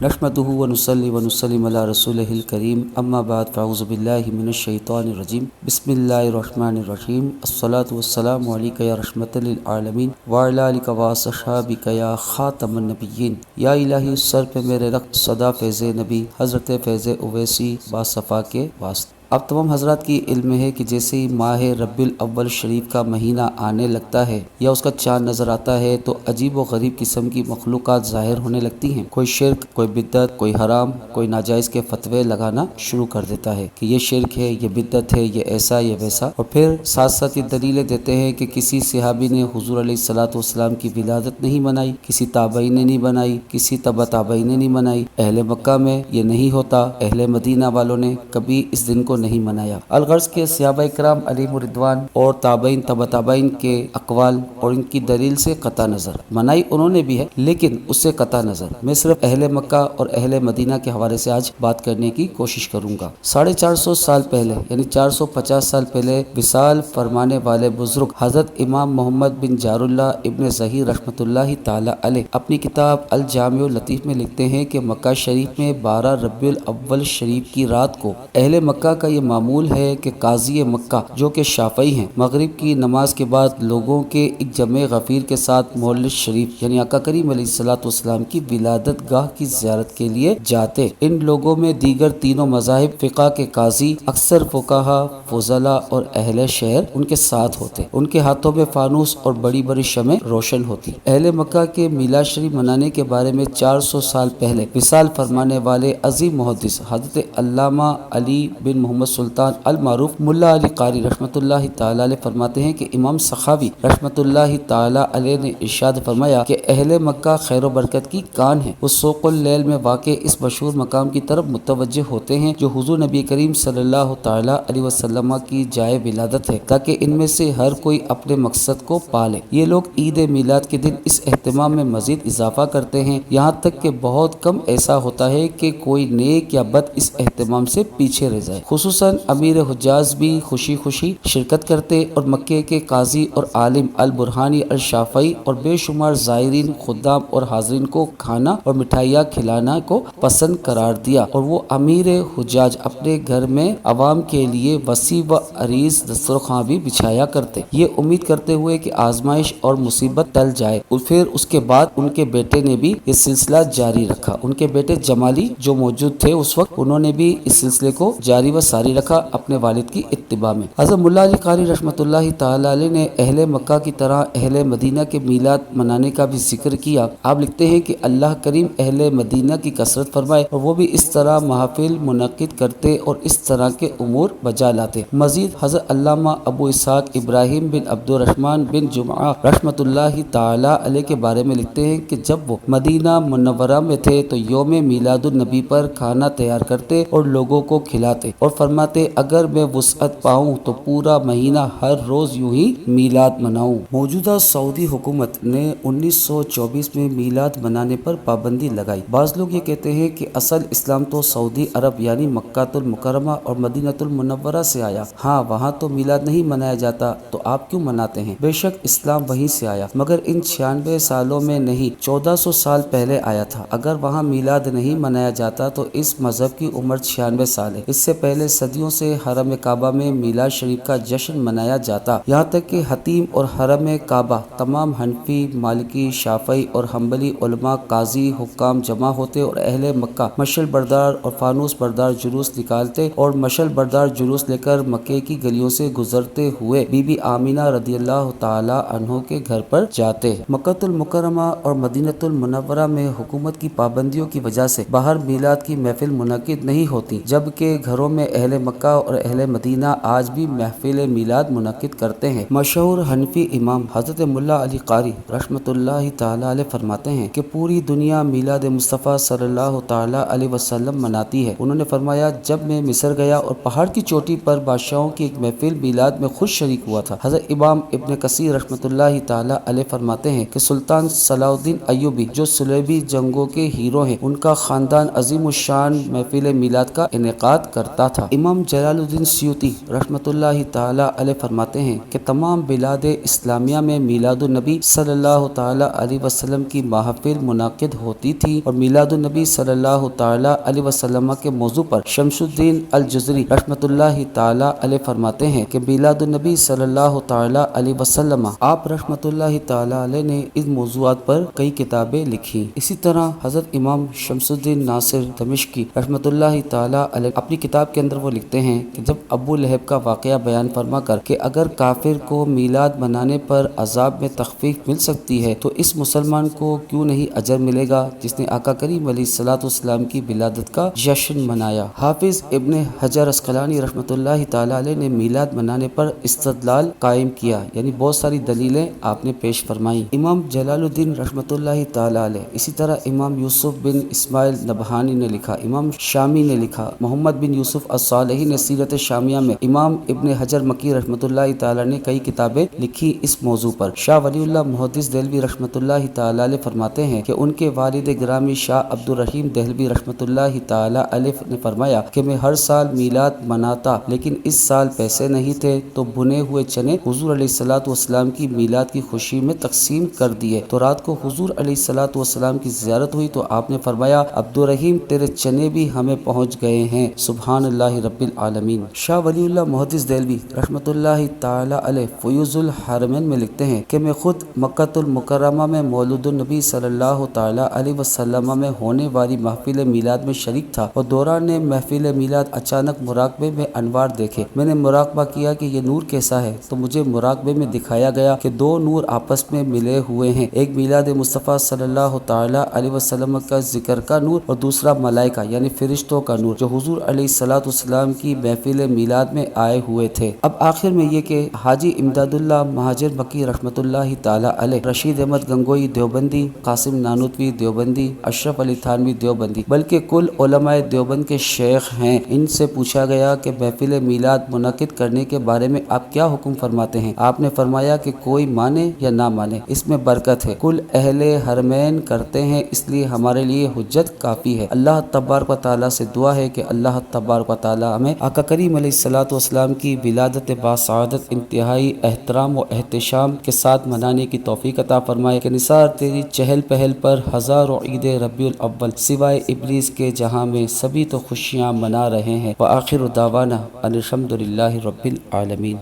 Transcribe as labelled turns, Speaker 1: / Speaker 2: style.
Speaker 1: نحمدہ ونصلی ونسلم علی رسولہ الکریم اما بعد فاعوذ باللہ من الشیطان الرجیم بسم اللہ الرحمن الرحیم الصلاۃ والسلام علیک یا رحمۃ للعالمین وعلی آلک واصحابک یا خاتم النبیین۔ یا الہی سر پہ میرے رکھ صدا فیض نبی حضرت فیض اویسی باصفا کے واسطے۔ اب تمام حضرات کی علم ہے کہ جیسے ہی ماہ ربیع الاول شریف کا مہینہ آنے لگتا ہے یا اس کا چاند نظر آتا ہے تو عجیب و غریب قسم کی مخلوقات ظاہر ہونے لگتی ہیں۔ کوئی شرک، کوئی بدعت، کوئی حرام، کوئی ناجائز کے فتوے لگانا شروع کر دیتا ہے کہ یہ شرک ہے، یہ بدعت ہے، یہ ایسا یہ ویسا، اور پھر ساتھ ساتھ یہ دلیلیں دیتے ہیں کہ کسی صحابی نے حضور علیہ الصلوۃ والسلام کی ولادت نہیں منائی، کسی تابعی نے نہیں بنائی، کسی تبع تابعی نے نہیں منائی، اہل مکہ میں یہ نہیں ہوتا، اہل مدینہ والوں نے کبھی اس دن کو نہیں منایا۔ الغرض کے صحابہ کرام علیہم الرضوان اور تابعین تبع تابعین کے اقوال اور ان کی دلیل سے قطع نظر منائی انہوں نے بھی ہے، لیکن اس سے قطع نظر میں صرف اہل مکہ اور اہل مدینہ کے حوالے سے آج بات کرنے کی کوشش کروں گا۔ 450 سال پہلے یعنی 450 سال پہلے وصال فرمانے والے بزرگ حضرت امام محمد بن جار اللہ ابن ظہیر رحمۃ اللہ تعالی علیہ اپنی کتاب الجامع اللطیف میں لکھتے ہیں کہ مکہ شریف میں 12 ربیع الاول شریف کی رات کو اہل مکہ کا یہ معمول ہے کہ قاضی مکہ جو کہ شافعی ہیں مغرب کی نماز کے بعد لوگوں کے ایک جمع غفیر کے ساتھ مولد شریف یعنی آقا کریم علیہ الصلوۃ والسلام کی ولادت گاہ کی زیارت کے لیے جاتے۔ ان لوگوں میں دیگر تینوں مذاہب فقہ کے قاضی، اکثر فقہا، فضلاء اور اہل شہر ان کے ساتھ ہوتے۔ ان کے ہاتھوں میں فانوس اور بڑی بڑی شمع روشن ہوتی۔ اہل مکہ کے میلاد شریف منانے کے بارے میں 400 سال پہلے وصال فرمانے والے عظیم محدث حضرت علامہ علی بن محمد سلطان المعروف ملا علی قاری رحمۃ اللہ تعالی علیہ فرماتے ہیں کہ امام سخاوی رحمۃ اللہ تعالی علیہ نے ارشاد فرمایا کہ اہل مکہ خیر و برکت کی کان ہے، وہ سوق اللیل میں واقع اس مشہور مقام کی طرف متوجہ ہوتے ہیں جو حضور نبی کریم صلی اللہ تعالی علیہ وسلم کی جائے ولادت ہے، تاکہ ان میں سے ہر کوئی اپنے مقصد کو پالے۔ یہ لوگ عید میلاد کے دن اس اہتمام میں مزید اضافہ کرتے ہیں، یہاں تک کہ بہت کم ایسا ہوتا ہے کہ کوئی نیک یا بد اس اہتمام سے پیچھے رہ جائے۔ خصوصاً امیر حجاز بھی خوشی خوشی شرکت کرتے اور مکے کے قاضی اور عالم البرہانی الشافعی اور بے شمار زائرین، خدام اور حاضرین کو کھانا اور مٹھائیاں کھلانا کو پسند قرار دیا، اور وہ امیر حجاج اپنے گھر میں عوام کے لیے وسیع و عریض دسترخوان بھی بچھایا کرتے، یہ امید کرتے ہوئے کہ آزمائش اور مصیبت ٹل جائے۔ اور پھر اس کے بعد ان کے بیٹے نے بھی یہ سلسلہ جاری رکھا۔ ان کے بیٹے جمالی جو موجود تھے اس وقت، انہوں نے بھی اس سلسلے کو جاری و ساری رکھا اپنے والد کی اتباع میں۔ حضرت ملا علی قاری رحمۃ اللہ تعالی علیہ نے اہل مکہ کی طرح اہل مدینہ کے میلاد منانے کا بھی ذکر کیا۔ آپ لکھتے ہیں کہ اللہ کریم اہل مدینہ کی کثرت فرمائے اور وہ بھی اس طرح محافل منعقد کرتے اور اس طرح کے امور بجا لاتے۔ مزید حضرت علامہ ابو اسحاق ابراہیم بن عبد الرحمن بن جمعہ رحمۃ اللہ تعالی علیہ کے بارے میں لکھتے ہیں کہ جب وہ مدینہ منورہ میں تھے تو یوم میلاد النبی پر کھانا تیار کرتے اور لوگوں کو کھلاتے اور فرماتے اگر میں وسعت پاؤں تو پورا مہینہ ہر روز یوں ہی میلاد مناؤں۔ موجودہ سعودی حکومت نے 1924 میں میلاد منانے پر پابندی لگائی۔ بعض لوگ یہ کہتے ہیں کہ اصل اسلام تو سعودی عرب یعنی مکہ المکرمہ اور مدینہ المنورہ سے آیا، ہاں وہاں تو میلاد نہیں منایا جاتا، تو آپ کیوں مناتے ہیں؟ بے شک اسلام وہیں سے آیا، مگر ان 96 سالوں میں نہیں، 1400 سال پہلے آیا تھا۔ اگر وہاں میلاد نہیں منایا جاتا تو اس مذہب کی عمر 96 سال ہے۔ اس سے پہلے صدیوں سے حرم کعبہ میں میلاد شریف کا جشن منایا جاتا، یہاں تک کہ حتیم اور حرم کعبہ تمام حنفی، مالکی، شافعی اور حنبلی علماء، قاضی، حکام جمع ہوتے اور اہل مکہ مشعل بردار اور فانوس بردار جلوس نکالتے اور مشعل بردار جلوس لے کر مکے کی گلیوں سے گزرتے ہوئے بی بی آمینہ رضی اللہ تعالی عنہ کے گھر پر جاتے۔ مکہ المکرمہ اور مدینہ المنورہ میں حکومت کی پابندیوں کی وجہ سے باہر میلاد کی محفل منعقد نہیں ہوتی، جبکہ گھروں میں اہل مکہ اور اہل مدینہ آج بھی محفل میلاد منعقد کرتے ہیں۔ مشہور حنفی امام حضرت ملا علی قاری رحمۃ اللہ تعالی علیہ فرماتے ہیں کہ پوری دنیا میلاد مصطفیٰ صلی اللہ تعالی علیہ وسلم مناتی ہے۔ انہوں نے فرمایا جب میں مصر گیا اور پہاڑ کی چوٹی پر بادشاہوں کی ایک محفل میلاد میں خود شریک ہوا تھا، حضرت امام ابن کثیر رحمۃ اللہ تعالی علیہ فرماتے ہیں کہ سلطان صلاح الدین ایوبی جو صلیبی جنگوں کے ہیرو ہیں، ان کا خاندان عظیم الشان محفل میلاد کا انعقاد کرتا تھا۔ کیا۔ امام جلال الدین سیوطی رحمۃ اللہ تعالی علیہ فرماتے ہیں کہ تمام بلاد اسلامیہ میں میلاد النبی صلی اللہ تعالی علیہ وسلم کی محافل منعقد ہوتی تھی، اور میلاد النبی صلی اللہ تعالی علیہ وسلم کے موضوع پر شمس الدین الجزری رحمۃ اللہ تعالی علیہ فرماتے ہیں کہ میلاد النبی صلی اللہ تعالی علیہ وسلم آپ رحمۃ اللہ تعالی علیہ نے ان موضوعات پر کئی کتابیں لکھی۔ اسی طرح حضرت امام شمس الدین ناصر دمشقی رحمۃ اللہ تعالی علیہ اپنی کتاب کے اندر وہ لکھتے ہیں کہ جب ابو لہب کا واقعہ بیان فرما کر کہ اگر کافر کو میلاد منانے پر عذاب میں تخفیف مل سکتی ہے تو اس مسلمان کو کیوں نہیں اجر ملے گا جس نے آقا کریم علیہ الصلوۃ والسلام کی ولادت کا جشن منایا۔ حافظ ابن حجر عسقلانی رحمۃ اللہ تعالی علیہ نے میلاد منانے پر استدلال قائم کیا، یعنی بہت ساری دلیلیں آپ نے پیش فرمائی۔ امام جلال الدین رحمۃ اللہ تعالی علیہ، اسی طرح امام یوسف بن اسماعیل نبہانی نے لکھا، امام شامی نے لکھا، محمد بن یوسف الصالحی نے سیرت شامیہ میں، امام ابن حجر مکی رحمۃ اللہ تعالی نے کئی کتابیں لکھی اس موضوع پر۔ شاہ ولی اللہ محدث دہلوی رحمۃ اللہ تعالی علیہ فرماتے ہیں کہ ان کے والد گرامی شاہ عبد الرحیم دہلوی رحمۃ اللہ تعالی علیہ نے فرمایا کہ میں ہر سال میلاد مناتا، لیکن اس سال پیسے نہیں تھے تو بنے ہوئے چنے حضور علیہ الصلوۃ والسلام کی میلاد کی خوشی میں تقسیم کر دیے، تو رات کو حضور علیہ الصلوۃ والسلام کی زیارت ہوئی تو آپ نے فرمایا عبد الرحیم تیرے چنے بھی ہمیں پہنچ گئے ہیں، سبحان اللہ رب العالمین۔ شاہ ولی اللہ محدث دہلوی رحمۃ اللہ تعالی علیہ فیوز الحرمین میں لکھتے ہیں کہ میں خود مکۃ المکرمہ میں مولود النبی صلی اللہ تعالی علیہ وسلم میں ہونے والی محفل میلاد میں شریک تھا، اور دوران محفل میلاد اچانک مراقبے میں انوار دیکھے۔ میں نے مراقبہ کیا کہ یہ نور کیسا ہے، تو مجھے مراقبے میں دکھایا گیا کہ دو نور آپس میں ملے ہوئے ہیں، ایک میلاد مصطفیٰ صلی اللہ تعالی علیہ وسلم کا ذکر کا نور اور دوسرا ملائکہ یعنی فرشتوں کا نور جو حضور علیہ الصلوۃ والسلام کی محفل میلاد میں آئے ہوئے تھے۔ اب آخر میں یہ کہ حاجی امداد اللہ مہاجر مکی رحمۃ اللہ تعالی علیہ، رشید احمد گنگوئی دیوبندی، قاسم نانوتوی دیوبندی، اشرف علی تھانوی دیوبندی، بلکہ کل علماء دیوبند کے شیخ ہیں، ان سے پوچھا گیا کہ محفل میلاد منعقد کرنے کے بارے میں آپ کیا حکم فرماتے ہیں؟ آپ نے فرمایا کہ کوئی مانے یا نہ مانے اس میں برکت ہے، کل اہل حرمین کرتے ہیں اس لیے ہمارے لیے حجت کافی ہے۔ اللہ تبارک و تعالیٰ سے دعا ہے کہ اللہ تبارک و تعالیٰ ہمیں آقا کریم علیہ الصلوۃ والسلام کی ولادت باسعادت انتہائی احترام و احتشام کے ساتھ منانے کی توفیق عطا فرمائے کہ نثار تیری چہل پہل پر ہزاروں عید ربیع الاول سوائے ابلیس کے جہاں میں سبھی تو خوشیاں منا رہے ہیں۔ وآخر دعوانا ان الحمد للہ رب العالمین۔